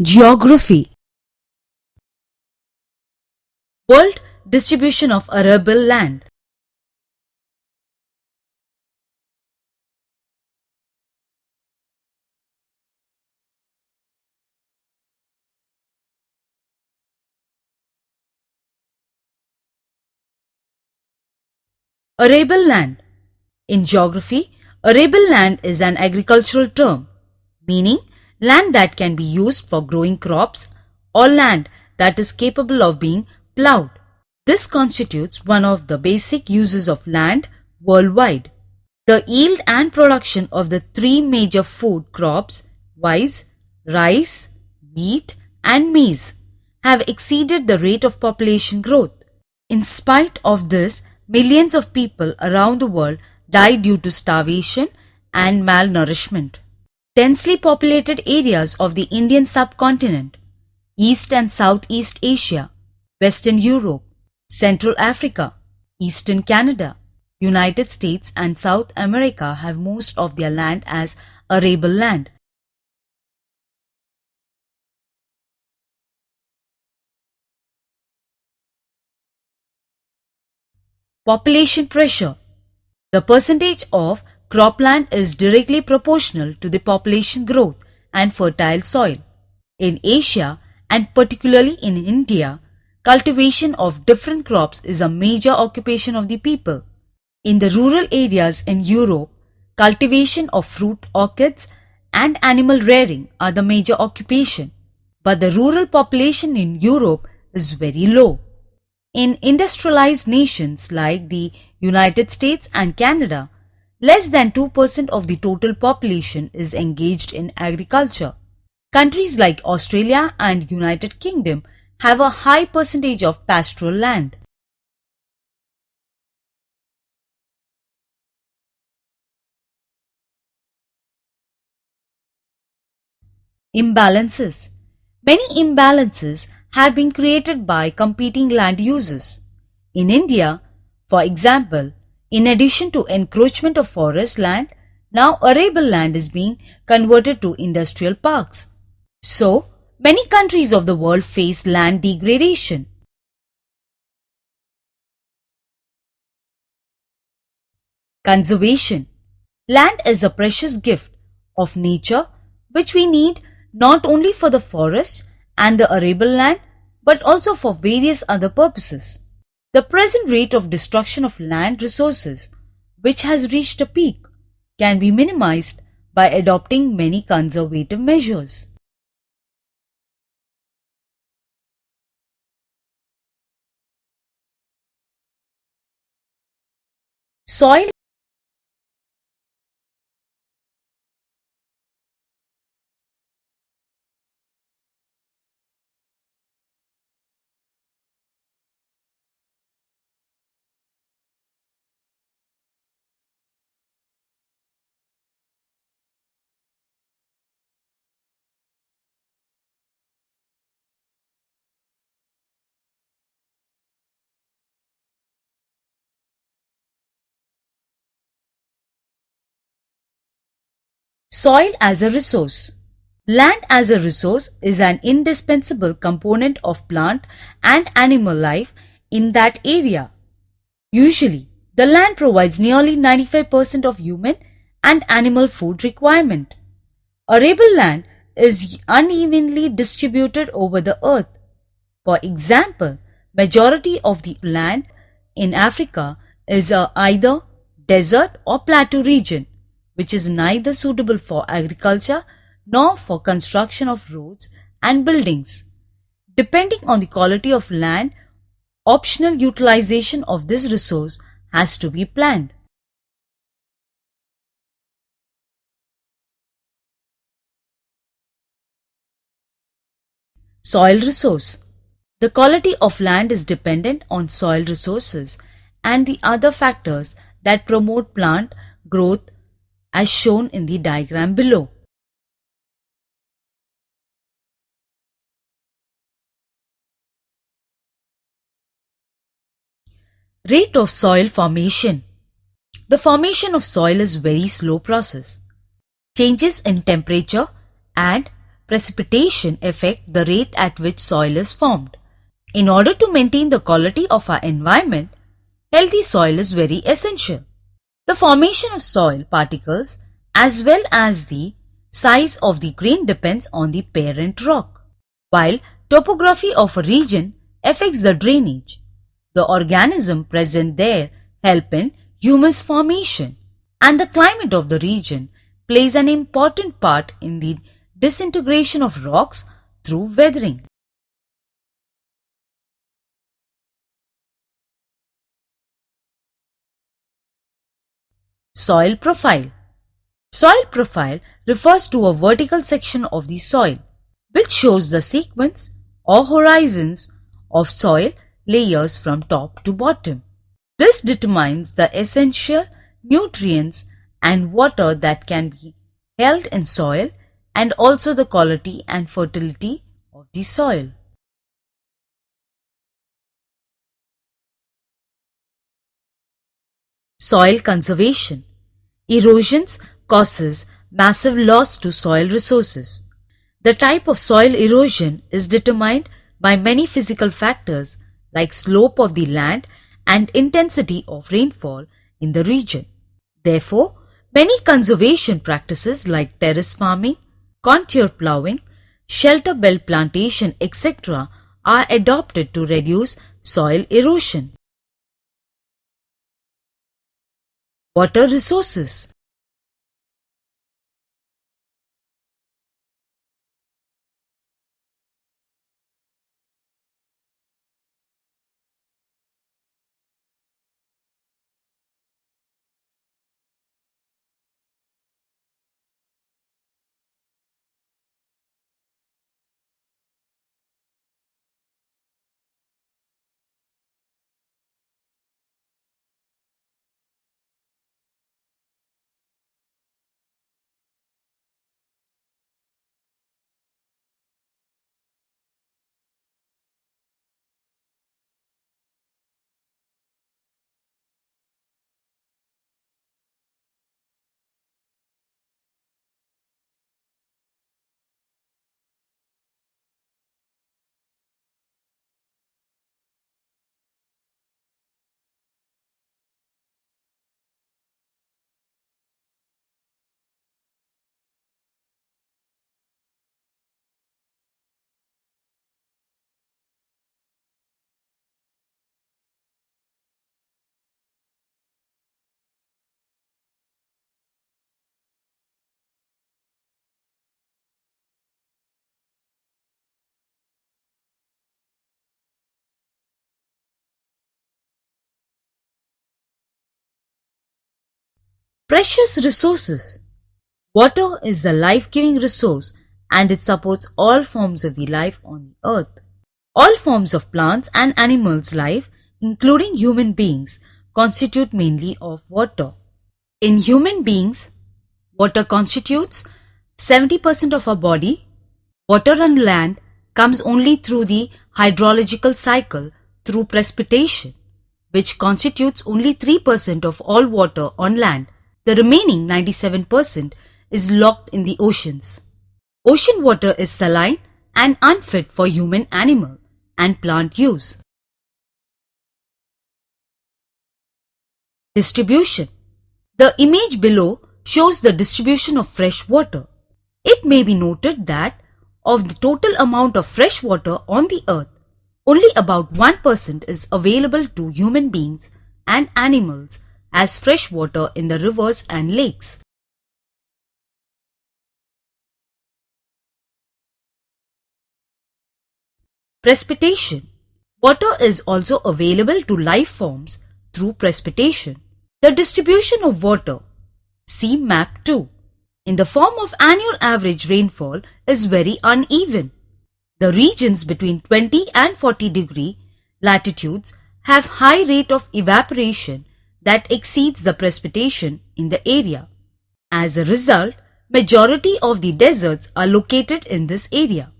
Geography. World distribution of arable land. Arable land. In geography, arable land is an agricultural term, meaning land that can be used for growing crops or land that is capable of being plowed. This constitutes one of the basic uses of land worldwide. The yield and production of the three major food crops, viz., rice, wheat, and maize, have exceeded the rate of population growth. In spite of this, millions of people around the world die due to starvation and malnourishment. Densely populated areas of the Indian subcontinent, East and Southeast Asia, Western Europe, Central Africa, Eastern Canada, United States and South America have most of their land as arable land. Population pressure. The percentage of cropland is directly proportional to the population growth and fertile soil. In Asia and particularly in India, cultivation of different crops is a major occupation of the people. In the rural areas in Europe, cultivation of fruit orchards and animal rearing are the major occupation, but the rural population in Europe is very low. In industrialized nations like the United States and Canada, less than 2% of the total population is engaged in agriculture. Countries like Australia and United Kingdom have a high percentage of pastoral land. Imbalances. Many imbalances have been created by competing land uses. In India, for example, in addition to encroachment of forest land, now arable land is being converted to industrial parks. So, many countries of the world face land degradation. Conservation. Land is a precious gift of nature which we need not only for the forest and the arable land but also for various other purposes. The present rate of destruction of land resources, which has reached a peak, can be minimized by adopting many conservative measures. Soil. Soil as a resource. Land as a resource is an indispensable component of plant and animal life in that area. Usually, the land provides nearly 95% of human and animal food requirement. Arable land is unevenly distributed over the earth. For example, majority of the land in Africa is either desert or plateau region, which is neither suitable for agriculture nor for construction of roads and buildings. Depending on the quality of land, optional utilization of this resource has to be planned. Soil resource. The quality of land is dependent on soil resources and the other factors that promote plant growth as shown in the diagram below. Rate of soil formation. The formation of soil is very slow process. Changes in temperature and precipitation affect the rate at which soil is formed. In order to maintain the quality of our environment, healthy soil is very essential. The formation of soil particles as well as the size of the grain depends on the parent rock, while topography of a region affects the drainage. The organism present there help in humus formation, and the climate of the region plays an important part in the disintegration of rocks through weathering. Soil profile. Soil profile refers to a vertical section of the soil which shows the sequence or horizons of soil layers from top to bottom. This determines the essential nutrients and water that can be held in soil and also the quality and fertility of the soil. Soil conservation. Erosions causes massive loss to soil resources. The type of soil erosion is determined by many physical factors like slope of the land and intensity of rainfall in the region. Therefore, many conservation practices like terrace farming, contour plowing, shelter belt plantation, etc. are adopted to reduce soil erosion. Water resources. Precious resources. Water is a life-giving resource and it supports all forms of the life on the earth. All forms of plants and animals' life, including human beings, constitute mainly of water. In human beings, water constitutes 70% of our body. Water on land comes only through the hydrological cycle through precipitation, which constitutes only 3% of all water on land. The remaining 97% is locked in the oceans. Ocean water is saline and unfit for human, animal, and plant use. Distribution. The image below shows the distribution of fresh water. It may be noted that of the total amount of fresh water on the earth, only about 1% is available to human beings and animals as fresh water in the rivers and lakes. Precipitation. Water is also available to life forms through precipitation. The distribution of water, see map 2, in the form of annual average rainfall is very uneven. The regions between 20 and 40 degree latitudes have high rate of evaporation that exceeds the precipitation in the area. As a result, majority of the deserts are located in this area.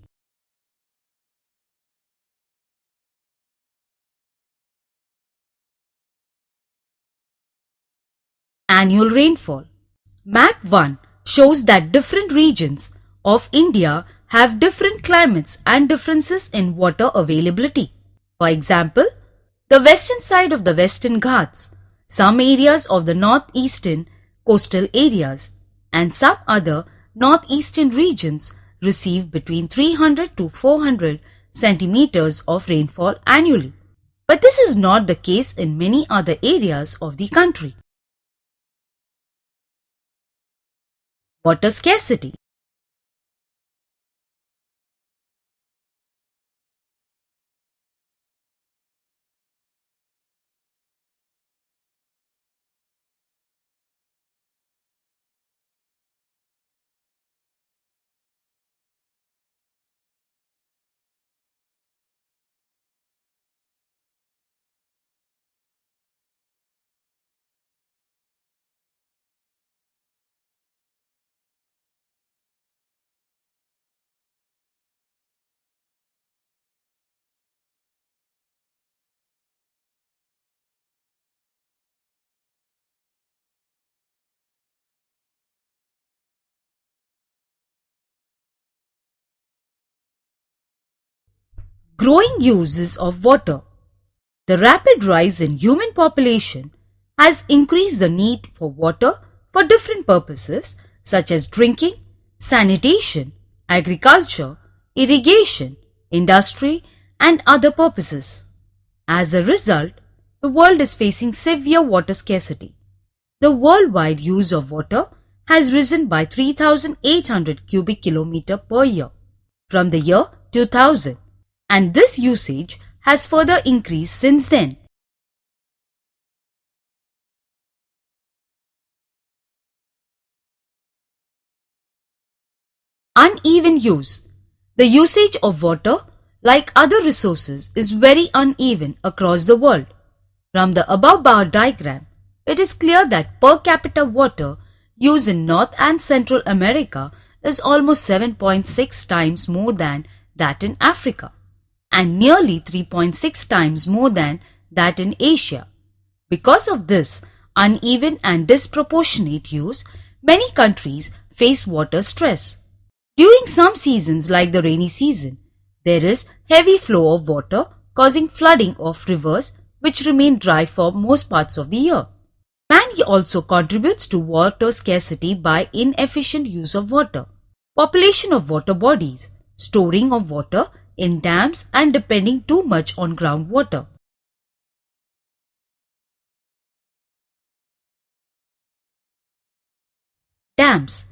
Annual rainfall. Map 1 shows that different regions of India have different climates and differences in water availability. For example, the western side of the Western Ghats, some areas of the northeastern coastal areas, and some other northeastern regions receive between 300 to 400 centimeters of rainfall annually. But this is not the case in many other areas of the country. Water scarcity. Growing uses of water. The rapid rise in human population has increased the need for water for different purposes such as drinking, sanitation, agriculture, irrigation, industry, and other purposes. As a result, the world is facing severe water scarcity. The worldwide use of water has risen by 3,800 cubic kilometer per year from the year 2000, and this usage has further increased since then. Uneven use. The usage of water, like other resources, is very uneven across the world. From the above bar diagram, it is clear that per capita water use in North and Central America is almost 7.6 times more than that in Africa, and nearly 3.6 times more than that in Asia. Because of this uneven and disproportionate use, many countries face water stress. During some seasons like the rainy season, there is heavy flow of water causing flooding of rivers which remain dry for most parts of the year. Man also contributes to water scarcity by inefficient use of water, population of water bodies, storing of water in dams and depending too much on groundwater. Dams.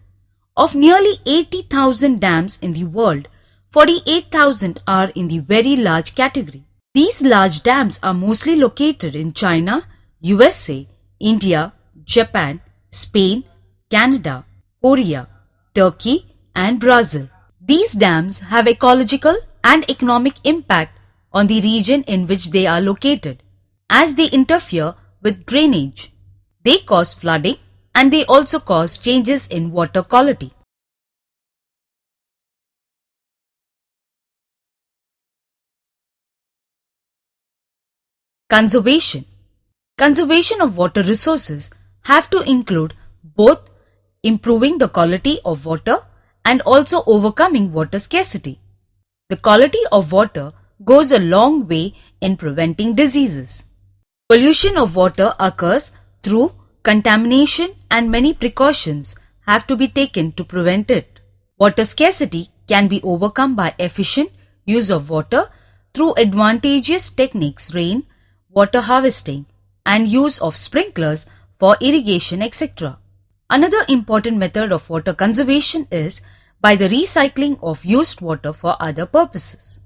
Of nearly 80,000 dams in the world, 48,000 are in the very large category. These large dams are mostly located in China, USA, India, Japan, Spain, Canada, Korea, Turkey, and Brazil. These dams have ecological and economic impact on the region in which they are located, as they interfere with drainage. They cause flooding and they also cause changes in water quality. Conservation. Conservation of water resources have to include both improving the quality of water and also overcoming water scarcity. The quality of water goes a long way in preventing diseases. Pollution of water occurs through contamination and many precautions have to be taken to prevent it. Water scarcity can be overcome by efficient use of water through advantageous techniques rain, water harvesting, and use of sprinklers for irrigation, etc. Another important method of water conservation is by the recycling of used water for other purposes.